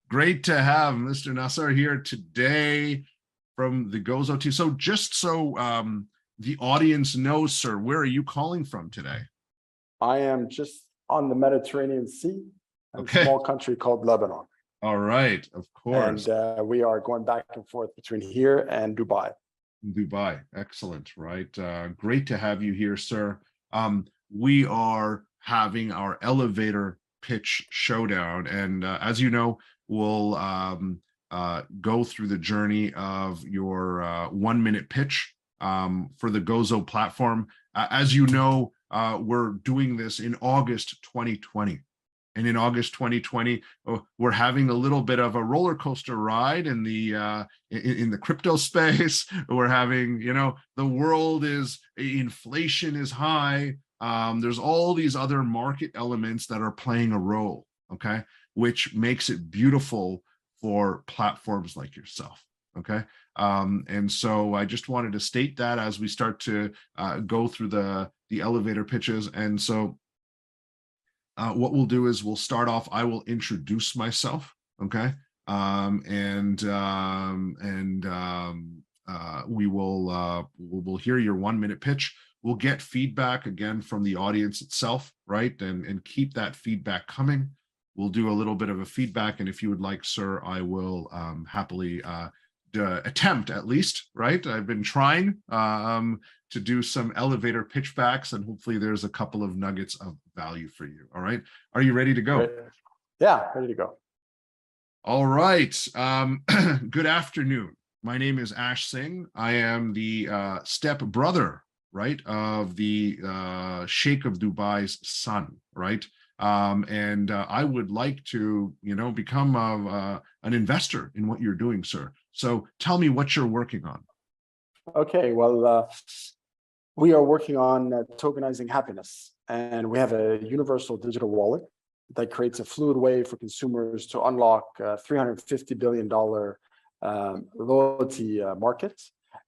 Great to have Mr. Nassar here today from the Gozo team. So just so the audience knows, sir, where are you calling from today? I am just on the Mediterranean Sea, in a small country called Lebanon. All right, of course. And we are going back and forth between here and Dubai. Dubai, excellent, right? Great to have you here, sir. We are having our elevator pitch showdown, and as you know, we'll go through the journey of your 1-minute pitch for the Gozo platform. As you know, we're doing this in August 2020. And in August 2020, we're having a little bit of a roller coaster ride in the crypto space. We're having, the world inflation is high. There's all these other market elements that are playing a role, okay, which makes it beautiful for platforms like yourself. Okay. And so I just wanted to state that as we start to go through the elevator pitches. And so what we'll do is we'll start off. I will introduce myself, okay, we'll hear your 1-minute pitch. We'll get feedback again from the audience itself, right, and keep that feedback coming. We'll do a little bit of a feedback, and if you would like, sir, I will happily attempt at least, right? I've been trying to do some elevator pitchbacks, and hopefully there's a couple of nuggets of value for you. All right. Are you ready to go? Yeah, ready to go. All right. Good afternoon. My name is Singh. I am the step brother, right, of the Sheikh of Dubai's son, right? And I would like to, become an investor in what you're doing, sir. So tell me what you're working on. Okay, well, we are working on tokenizing happiness, and we have a universal digital wallet that creates a fluid way for consumers to unlock $350 billion loyalty market.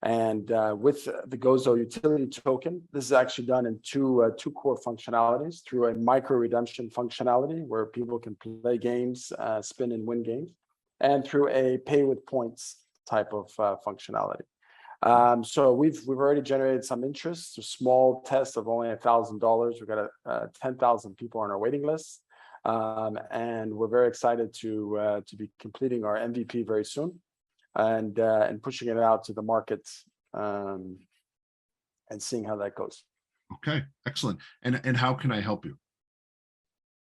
And with the Gozo utility token, this is actually done in two core functionalities: through a micro redemption functionality where people can play games, spin and win games, and through a pay with points type of functionality. So we've already generated some interest. A small test of only $1,000. We've got 10,000 people on our waiting list, and we're very excited to be completing our MVP very soon, and pushing it out to the market, and seeing how that goes. Okay, excellent. And how can I help you?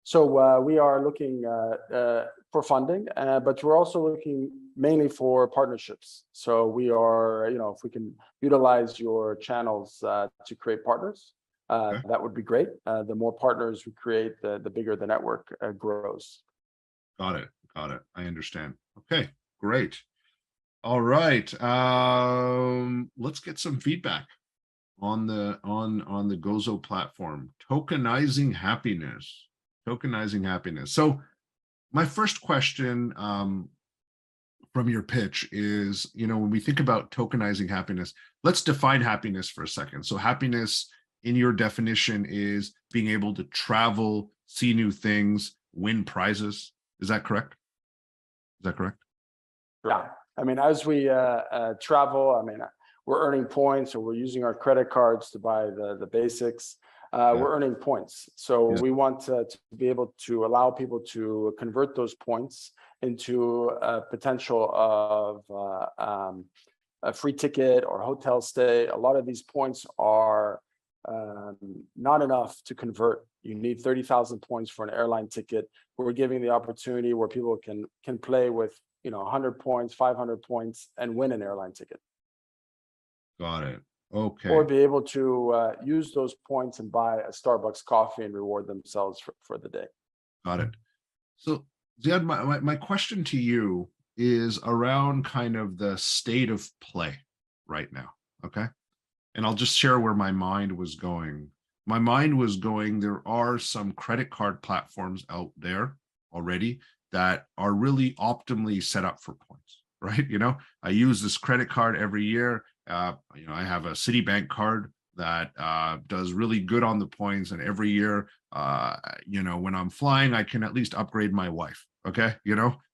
So we are looking for funding, but we're also looking mainly for partnerships. So we are, if we can utilize your channels to create partners, okay, that would be great. The more partners we create, the bigger the network grows. Got it. I understand. Okay, great. All right. Let's get some feedback on the Gozo platform. Tokenizing happiness. So my first question from your pitch is, when we think about tokenizing happiness, let's define happiness for a second. So happiness, in your definition, is being able to travel, see new things, win prizes. Is that correct? Yeah. I mean, as we travel, we're earning points, or we're using our credit cards to buy the basics. We're earning points. So we want to be able to allow people to convert those points into a potential of a free ticket or hotel stay. A lot of these points are not enough to convert. You need 30,000 points for an airline ticket. We're giving the opportunity where people can play with 100 points, 500 points, and win an airline ticket. Got it. Okay. Or be able to use those points and buy a Starbucks coffee and reward themselves for the day. Got it. So Ziad, my question to you is around kind of the state of play right now. Okay. And I'll just share where my mind was going. My mind was going, there are some credit card platforms out there already that are really optimally set up for points, right? I use this credit card every year. I have a Citibank card that does really good on the points, and every year, when I'm flying, I can at least upgrade my wife, Okay,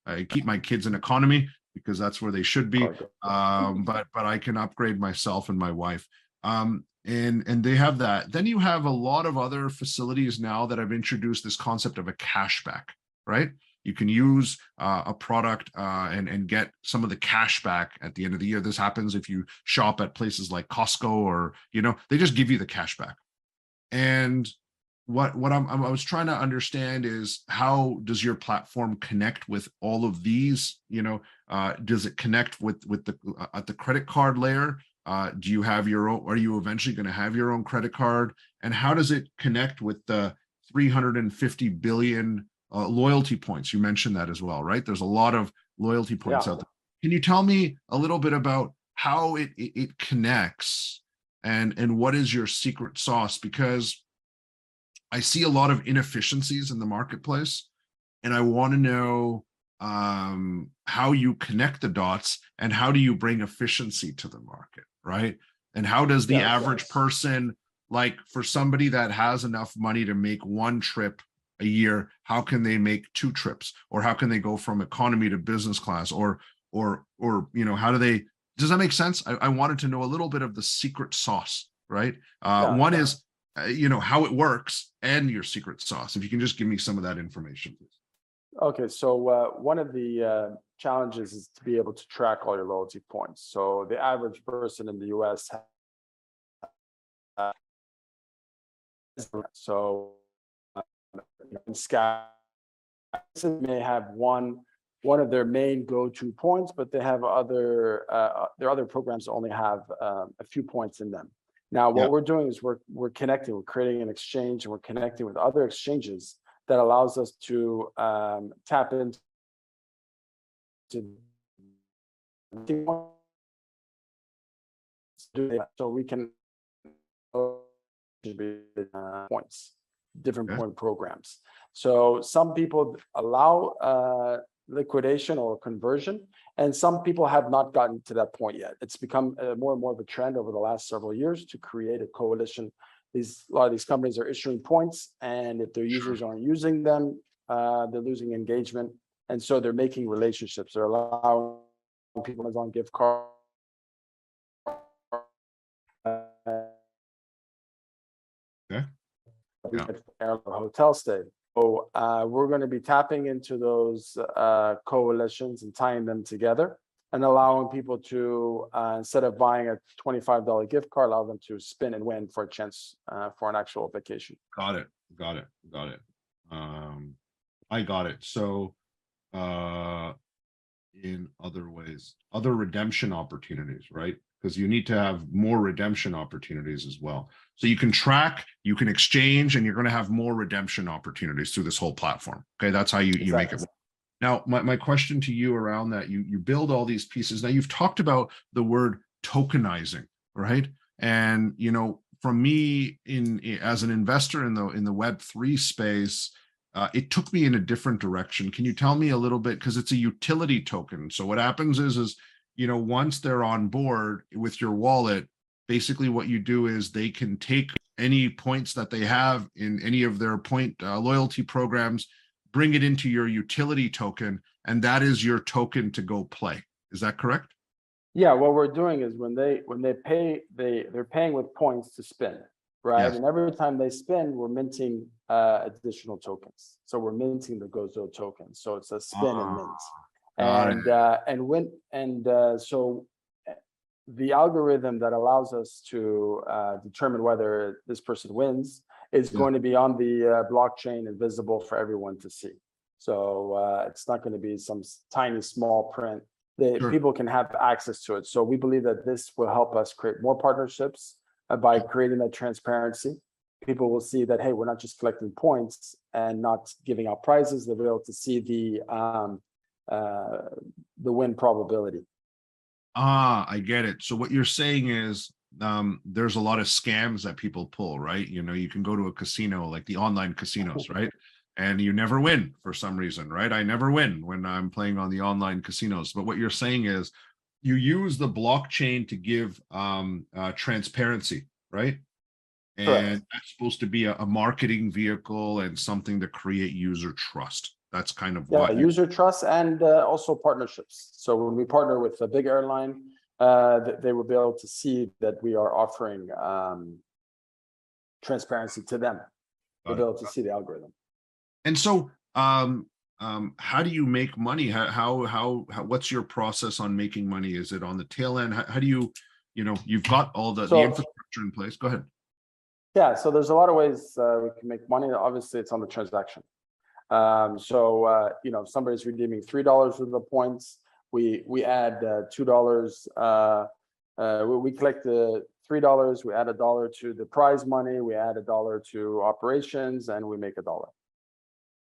I keep my kids in economy because that's where they should be. But I can upgrade myself and my wife. And they have that. Then you have a lot of other facilities now that have introduced this concept of a cashback, right? You can use a product and get some of the cash back at the end of the year. This happens if you shop at places like Costco, or they just give you the cash back. And what I was trying to understand is, how does your platform connect with all of these? Does it connect with the at the credit card layer? Do you have your own? Are you eventually going to have your own credit card? And how does it connect with the 350 billion loyalty points? You mentioned that as well, right? There's a lot of loyalty points out there. Can you tell me a little bit about how it connects, and what is your secret sauce? Because I see a lot of inefficiencies in the marketplace, and I want to know how you connect the dots, and how do you bring efficiency to the market, right? And how does the average person, like for somebody that has enough money to make one trip a year, how can they make 2 trips? Or how can they go from economy to business class? Or how do they, does that make sense? I wanted to know a little bit of the secret sauce, right? One is how it works, and your secret sauce. If you can just give me some of that information, please. Okay, so one of the challenges is to be able to track all your loyalty points. So the average person in the US, may have one of their main go-to points, but they have their other programs only have a few points in them. Now, what we're doing is we're connecting, we're creating an exchange, and we're connecting with other exchanges that allows us to tap into so we can points, different point programs. So some people allow liquidation or conversion, and some people have not gotten to that point yet. It's become more and more of a trend over the last several years to create a coalition. A lot of these companies are issuing points, and if their users aren't using them, they're losing engagement, and so they're making relationships. They're allowing people on gift card. Hotel stay. So we're going to be tapping into those coalitions and tying them together, and allowing people to, instead of buying a $25 gift card, allow them to spin and win for a chance for an actual vacation. Got it. I got it. So in other ways, other redemption opportunities, right? Because you need to have more redemption opportunities as well. So you can track, you can exchange, and you're going to have more redemption opportunities through this whole platform. Okay, that's how you make it work. Now, my question to you around that, you build all these pieces. Now, you've talked about the word tokenizing, right? And from me, as an investor in the Web3 space, it took me in a different direction. Can you tell me a little bit, because it's a utility token? So what happens is once they're on board with your wallet, basically what you do is they can take any points that they have in any of their point loyalty programs, bring it into your utility token, and that is your token to go play. Is that correct? Yeah, what we're doing is when they pay, they're paying with points to spin, right? Yes. And every time they spin, we're minting additional tokens. So we're minting the Gozo token. So it's a spin and mint. So the algorithm that allows us to determine whether this person wins is going to be on the blockchain and visible for everyone to see. So it's not going to be some tiny small print. People can have access to it. So we believe that this will help us create more partnerships by creating that transparency. People will see that, hey, we're not just collecting points and not giving out prizes. They'll be able to see the win probability. I get it. So what you're saying is there's a lot of scams that people pull, right? You can go to a casino, like the online casinos, right? And you never win for some reason, right? I never win when I'm playing on the online casinos. But what you're saying is you use the blockchain to give transparency, right? And that's supposed to be a marketing vehicle and something to create user trust. That's kind of Yeah, what user trust and also partnerships. So when we partner with a big airline, they will be able to see that we are offering transparency to them. They'll got be it. able to see the algorithm. And so, how do you make money? What's your process on making money? Is it on the tail end? How do you, you've got all the infrastructure in place. Go ahead. Yeah, so there's a lot of ways we can make money. Obviously, it's on the transaction. If somebody's redeeming $3 worth of points, we add $2. We collect the $3, we add $1 to the prize money, we add $1 to operations, and we make $1.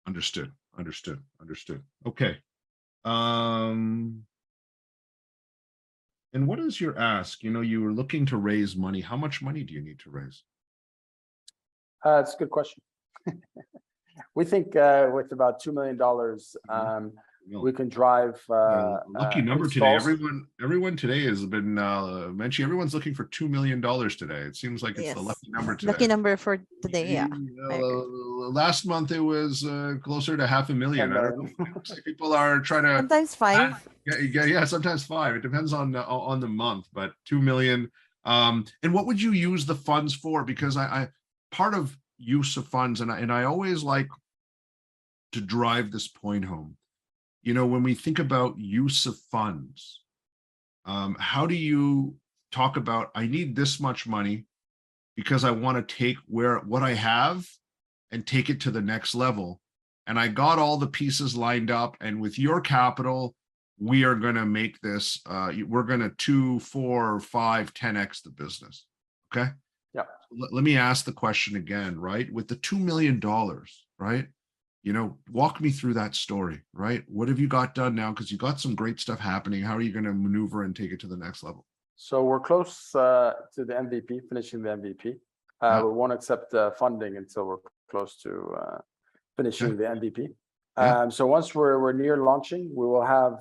Understood. Okay. And what is your ask? You were looking to raise money. How much money do you need to raise? It's a good question. We think with about $2 million, we can drive lucky number today. installs. Everyone today has been mentioning everyone's looking for $2 million today. It seems like it's the lucky number today. Lucky number for today, yeah. Last month it was closer to $500,000. I don't know. People are trying to sometimes 5. Yeah, sometimes 5. It depends on the month, but 2 million. And what would you use the funds for? Because I part of use of funds, and I always like to drive this point home. When we think about use of funds, how do you talk about, I need this much money because I want to take what I have and take it to the next level. And I got all the pieces lined up, and with your capital, we are going to make this, we're going to 2, 4, 5, 10x the business. Okay. Yeah. Let me ask the question again, right? With the $2 million, right? Walk me through that story, right? What have you got done now? Because you got some great stuff happening. How are you going to maneuver and take it to the next level? So we're close to the MVP, finishing the MVP. We won't accept funding until we're close to finishing the MVP. So once we're near launching, we will have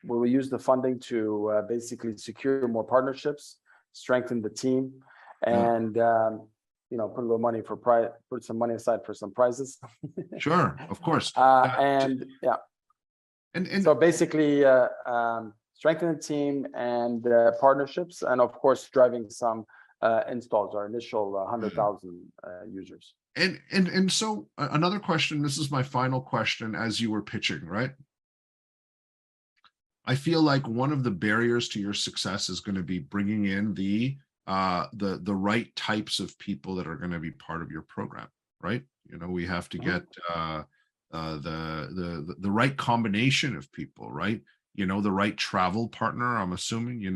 we will use the funding to basically secure more partnerships, strengthen the team, and put a little money put some money aside for some prizes. Sure, of course. And so basically strengthen the team and partnerships, and of course driving some installs, our initial 100,000 users. And so another question, this is my final question as you were pitching, right? I feel like one of the barriers to your success is going to be bringing in the right types of people that are going to be part of your program, right? We have to get the right combination of people, right? The right travel partner. I'm assuming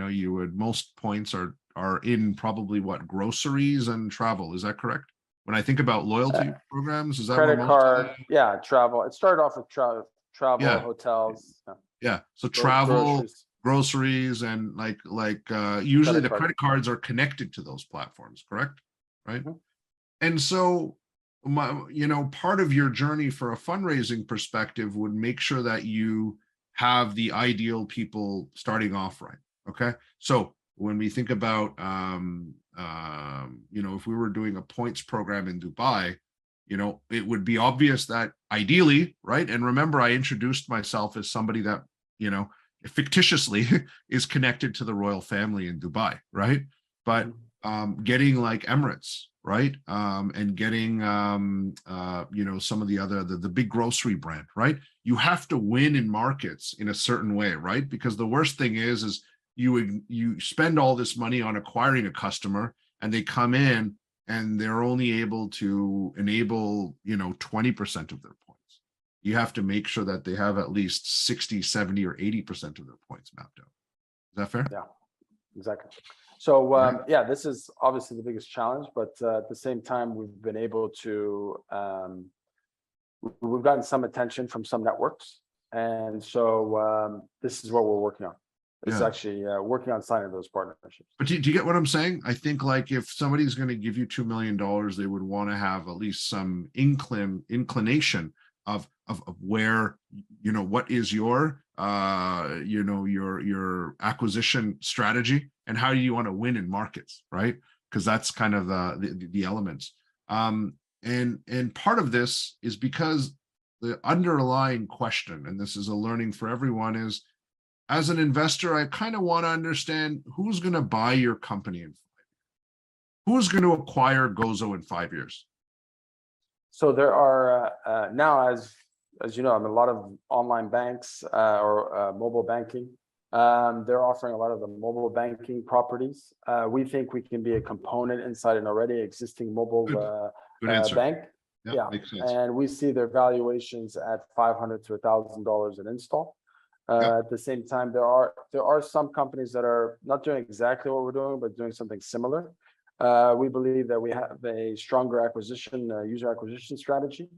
most points are in probably what, groceries and travel. Is that correct? When I think about loyalty programs, is that credit card? Yeah, travel. It started off with travel, hotels. Yeah, so travel, groceries, and usually the credit cards are connected to those platforms, correct? Right. And so part of your journey for a fundraising perspective would make sure that you have the ideal people starting off right. Okay, so when we think about if we were doing a points program in Dubai, it would be obvious that ideally, right? And remember, I introduced myself as somebody that fictitiously is connected to the royal family in Dubai, right? But getting like Emirates, right? And getting some of the big grocery brand, right? You have to win in markets in a certain way, right? Because the worst thing is you spend all this money on acquiring a customer, and they come in and they're only able to enable 20% of their points. You have to make sure that they have at least 60, 70, or 80% of their points mapped out. Is that fair? Yeah, exactly. So this is obviously the biggest challenge, but at the same time, we've been able to we've gotten some attention from some networks, and so this is what we're working on. It's actually working on signing those partnerships. But do you get what I'm saying? I think if somebody's going to give you $2 million, they would want to have at least some inclination of where, what is your your acquisition strategy, and how do you want to win in markets, right? Because that's kind of the elements. And part of this is because the underlying question, and this is a learning for everyone, is as an investor, I kind of want to understand who's going to buy your company in 5 years. Who's going to acquire Gozo in 5 years? So there are now, as you know, I mean, a lot of online banks or mobile banking. They're offering a lot of the mobile banking properties. We think we can be a component inside an already existing mobile Good answer. bank. Yeah, makes sense. And we see their valuations at $500 to $1,000 an install. At the same time, there are some companies that are not doing exactly what we're doing, but doing something similar. We believe that we have a stronger user acquisition strategy,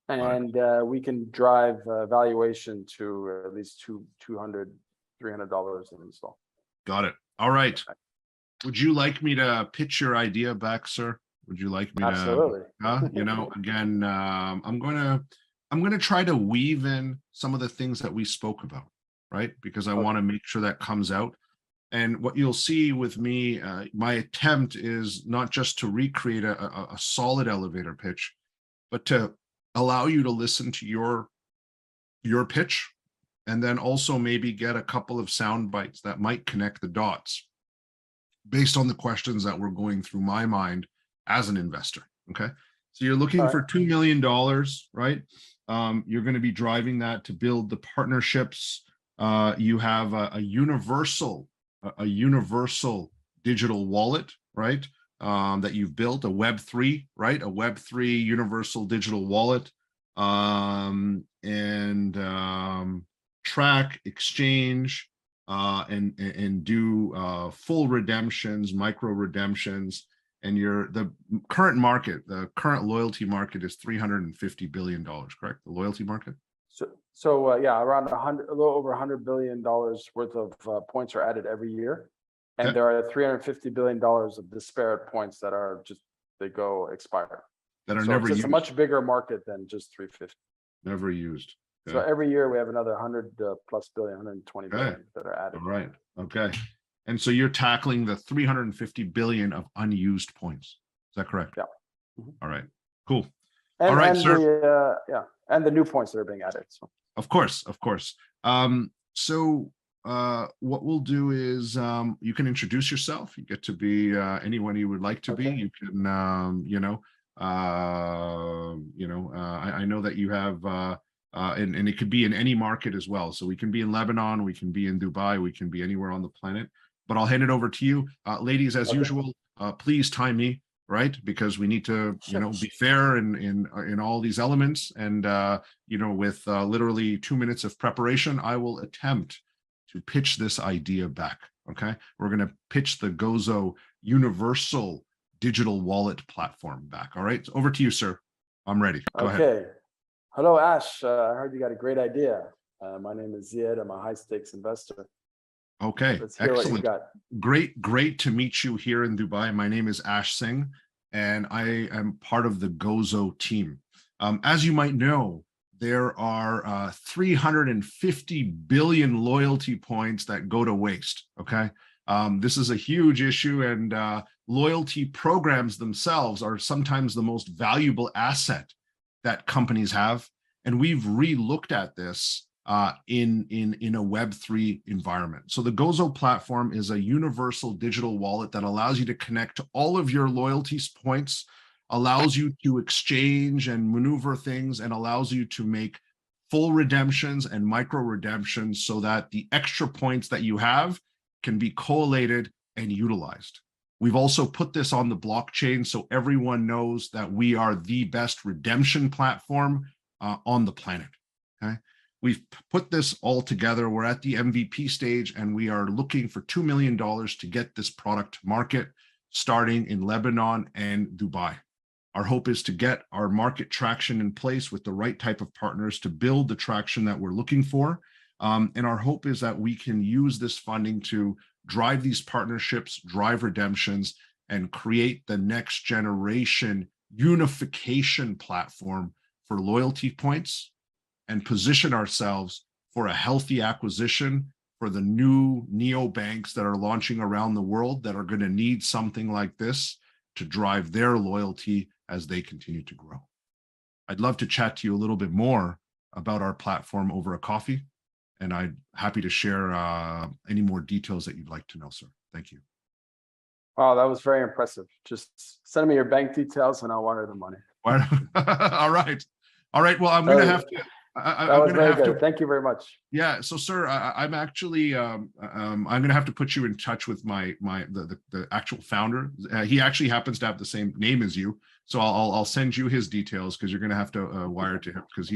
and we can drive valuation to at least $200, $300 an install. Got it. All right. Would you like me to pitch your idea back, sir? Would you like me to? Absolutely. You know, again, I'm gonna try to weave in some of the things that we spoke about, right? Because I want to make sure that comes out. And what you'll see with me, my attempt is not just to recreate a solid elevator pitch, but to allow you to listen to your pitch, and then also maybe get a couple of sound bites that might connect the dots based on the questions that were going through my mind as an investor. Okay. So you're looking for $2 million, right? You're going to be driving that to build the partnerships. You have a universal digital wallet, right? That you've built, a Web3, right? A Web3 universal digital wallet, and track, exchange, and do full redemptions, micro redemptions. And the current loyalty market is $350 billion, correct? The loyalty market. So yeah, around a little over $100 billion worth of points are added every year, and there are $350 billion of disparate points that are they go expire. That are never used. It's a much bigger market than just 350. Never used. So every year we have another 100 plus billion, 120 billion that are added. All right. Okay. And so you're tackling the 350 billion of unused points. Is that correct? Yeah. All right. Cool. And, all right, and sir. And the new points that are being added. So. Of course. So what we'll do is you can introduce yourself. You get to be anyone you would like to be. You can, I know that you have, and it could be in any market as well. So we can be in Lebanon, we can be in Dubai, we can be anywhere on the planet. But I'll hand it over to you, ladies, as usual. Please time me, right? Because we need to, be fair in all these elements. And with literally 2 minutes of preparation, I will attempt to pitch this idea back. Okay, we're going to pitch the Gozo universal digital wallet platform back. All right, over to you, sir. I'm ready. Go ahead. Hello, Ash. I heard you got a great idea. My name is Ziad. I'm a high stakes investor. Okay, let's hear excellent. What you got. Great to meet you here in Dubai. My name is Ash Singh, and I am part of the Gozo team. As you might know, there are 350 billion loyalty points that go to waste. Okay, this is a huge issue, and loyalty programs themselves are sometimes the most valuable asset that companies have. And we've re-looked at this in a Web3 environment. So the Gozo platform is a universal digital wallet that allows you to connect to all of your loyalty points, allows you to exchange and maneuver things, and allows you to make full redemptions and micro redemptions so that the extra points that you have can be collated and utilized. We've also put this on the blockchain so everyone knows that we are the best redemption platform on the planet. Okay, we've put this all together. We're at the MVP stage, and we are looking for $2 million to get this product to market, starting in Lebanon and Dubai. Our hope is to get our market traction in place with the right type of partners to build the traction that we're looking for. And our hope is that we can use this funding to drive these partnerships, drive redemptions, and create the next generation unification platform for loyalty points, and position ourselves for a healthy acquisition for the new neobanks that are launching around the world that are going to need something like this to drive their loyalty as they continue to grow. I'd love to chat to you a little bit more about our platform over a coffee, and I'm happy to share any more details that you'd like to know, sir. Thank you. Wow, that was very impressive. Just send me your bank details and I'll wire the money. All right. All right. Well, I'm going to have to. That was very good. Thank you very much. Yeah. So, sir, I'm actually I'm going to have to put you in touch with the actual founder. He actually happens to have the same name as you, so I'll send you his details because you're going to have to wire to him because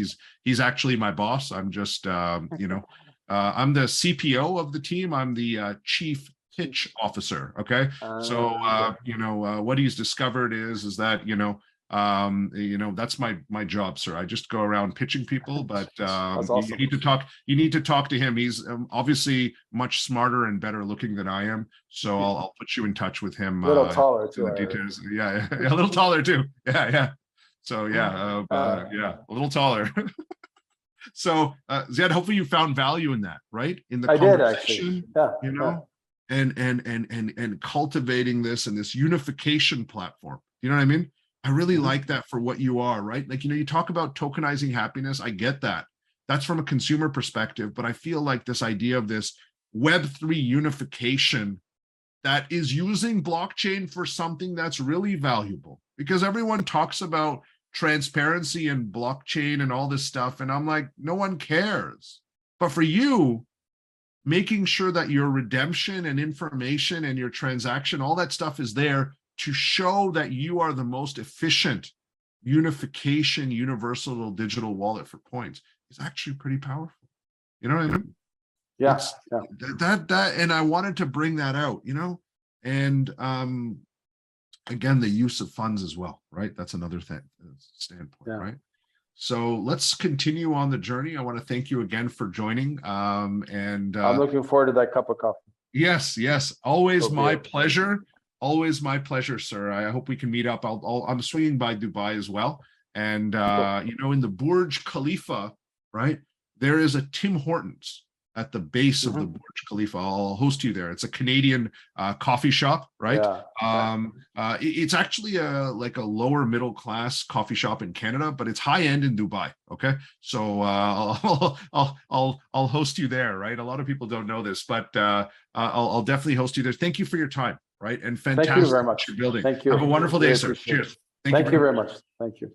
he's actually my boss. I'm just you know, I'm the CPO of the team. I'm the chief pitch officer. Okay. So you know what he's discovered is that you know that's my job, sir. I just go around pitching people, but awesome. you need to talk to him. He's obviously much smarter and better looking than I am, so I'll put you in touch with him. A little taller too. Details. Yeah, a little taller too. Yeah. So yeah, yeah, a little taller. So Ziad, hopefully you found value in that, right? In the conversation, you know, and cultivating this and this unification platform. You know what I mean? I really like that for what you are, right? Like, you know, you talk about tokenizing happiness. I get that. That's from a consumer perspective, but I feel like this idea of this Web3 unification that is using blockchain for something that's really valuable, because everyone talks about transparency and blockchain and all this stuff. And I'm like, no one cares. But for you, making sure that your redemption and information and your transaction, all that stuff is there to show that you are the most efficient unification universal digital wallet for points is actually pretty powerful. You know what I mean? Yeah. That and I wanted to bring that out, you know, and again, the use of funds as well, right? That's another thing standpoint, right? So let's continue on the journey. I want to thank you again for joining. And I'm looking forward to that cup of coffee. Yes, always my pleasure. Always my pleasure, sir. I hope we can meet up. I'm swinging by Dubai as well. And, you know, in the Burj Khalifa, right, there is a Tim Hortons at the base of the Burj Khalifa. I'll host you there. It's a Canadian coffee shop, right? It's actually like a lower middle class coffee shop in Canada, but it's high end in Dubai. Okay, so I'll host you there, right? A lot of people don't know this, but I'll definitely host you there. Thank you for your time, right? And fantastic. Thank you very much. Building. Thank you. Have a wonderful day, sir. Cheers. Thank you very much. Thank you.